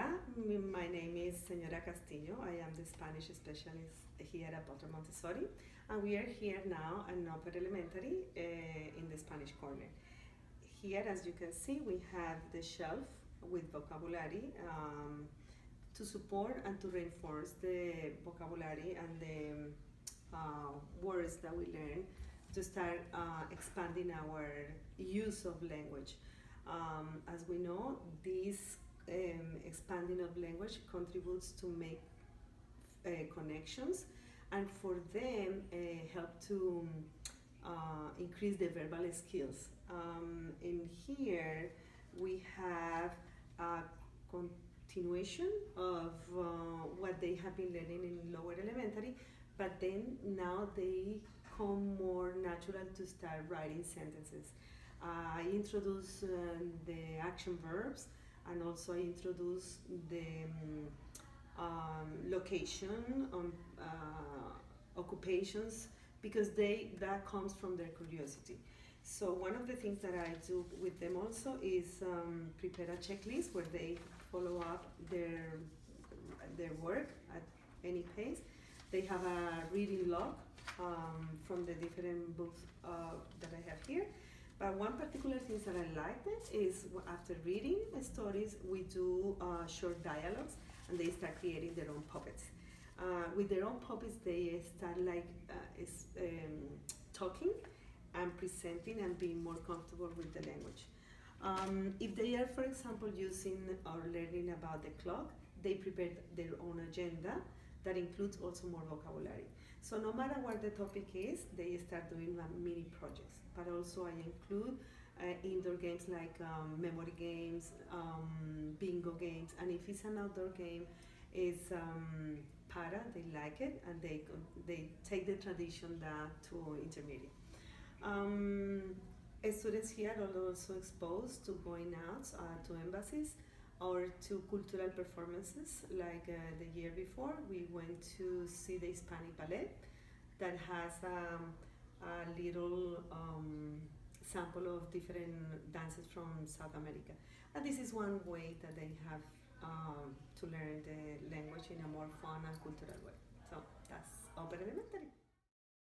Hola, my name is Senora Castillo. I am the Spanish specialist here at Walter Montessori, and we are here now at Upper Elementary in the Spanish corner. Here, as you can see, we have the shelf with vocabulary to support and to reinforce the vocabulary and the words that we learn to start expanding our use of language. As we know, this expanding of language contributes to make connections, and for them help to increase the verbal skills. In here we have a continuation of what they have been learning in lower elementary, but then now they come more natural to start writing sentences. I introduce the action verbs, and also I introduce the location, occupations, because that comes from their curiosity. So one of the things that I do with them also is prepare a checklist where they follow up their work at any pace. They have a reading log from the different books that I have here. But one particular thing that I like is after reading stories, we do short dialogues, and they start creating their own puppets. With their own puppets, they start talking and presenting and being more comfortable with the language. If they are, for example, using or learning about the clock, they prepare their own agenda that includes also more vocabulary. So no matter what the topic is, they start doing mini projects. But also I include indoor games like memory games, bingo games, and if it's an outdoor game, it's para, they like it, and they take the tradition to intermediate. Students here are also exposed to going out to embassies or to cultural performances. Like the year before, we went to see the Hispanic ballet that has a little sample of different dances from South America. And this is one way that they have to learn the language in a more fun and cultural way. So that's Upper Elementary.